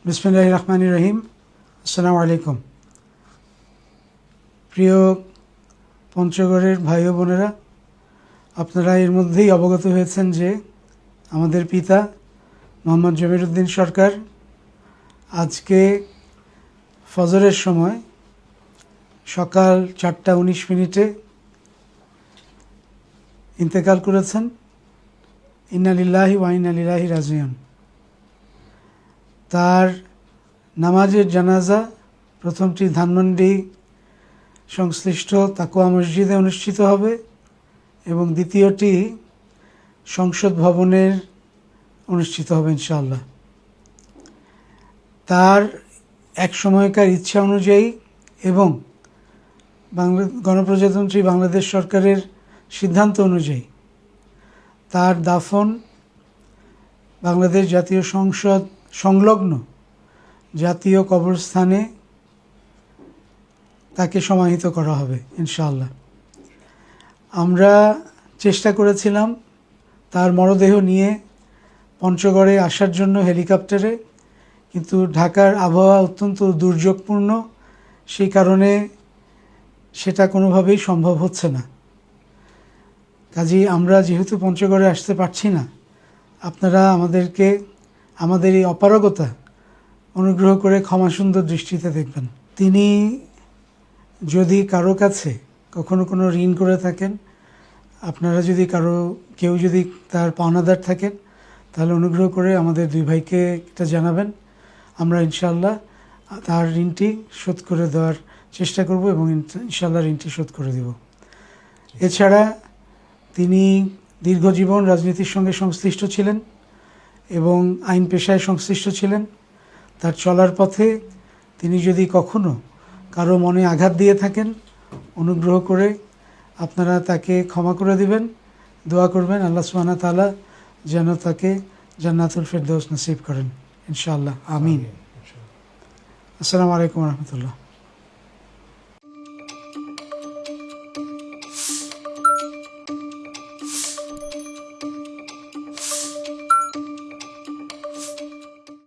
বিসমিল্লাহির রহমানির রহিম। আসসালামু আলাইকুম। প্রিয় পঞ্চগড়ের ভাই ও বোনেরা, আপনারা এর মধ্যেই অবগত হয়েছেন যে আমাদের পিতা মোহাম্মদ জমির উদ্দিন সরকার আজকে ফজরের সময় সকাল 4:19 ইন্তেকাল করেছেন। ইন্না লিল্লাহি ওয়া ইন্না ইলাইহি রাজিউন। তার নামাজের জানাজা প্রথমটি ধানমন্ডি সংশ্লিষ্ট তাকওয়া মসজিদে অনুষ্ঠিত হবে এবং দ্বিতীয়টি সংসদ ভবনের অনুষ্ঠিত হবে ইনশাআল্লাহ। তার এক সময়কার ইচ্ছা অনুযায়ী এবং গণপ্রজাতন্ত্রী বাংলাদেশ সরকারের সিদ্ধান্ত অনুযায়ী তার দাফন বাংলাদেশ জাতীয় সংসদ সংলগ্ন জাতীয় কবরস্থানে তাকে সমাহিত করা হবে ইনশাআল্লাহ। আমরা চেষ্টা করেছিলাম তার মরদেহ নিয়ে পঞ্চগড়ে আসার জন্য হেলিকপ্টারে, কিন্তু ঢাকার আবহাওয়া অত্যন্ত দুর্যোগপূর্ণ, সেই কারণে সেটা কোনোভাবেই সম্ভব হচ্ছে না। কাজেই আমরা যেহেতু পঞ্চগড়ে আসতে পারছি না, আপনারা আমাদেরকে আমাদের এই অপারগতা অনুগ্রহ করে ক্ষমাসুন্দর দৃষ্টিতে দেখবেন। তিনি যদি কারো কাছে কখনো কোনো ঋণ করে থাকেন, আপনারা যদি কেউ যদি তার পাওনাদার থাকেন, তাহলে অনুগ্রহ করে আমাদের দুই ভাইকে এটা জানাবেন। আমরা ইনশাআল্লাহ তার ঋণটি শোধ করে দেওয়ার চেষ্টা করব এবং ইনশাআল্লাহ ঋণটি শোধ করে দেব। এছাড়া তিনি দীর্ঘজীবন রাজনীতির সঙ্গে সংশ্লিষ্ট ছিলেন এবং আইন পেশায় সংশ্লিষ্ট ছিলেন। তার চলার পথে তিনি যদি কখনো কারো মনে আঘাত দিয়ে থাকেন, অনুগ্রহ করে আপনারা তাকে ক্ষমা করে দিবেন, দোয়া করবেন আল্লাহ সুবহানাহু ওয়া তাআলা যেন তাকে জান্নাতুল ফেরদৌস নসিব করেন ইনশাআল্লাহ। আমিন। আসসালামু আলাইকুম ওয়া রাহমাতুল্লাহ।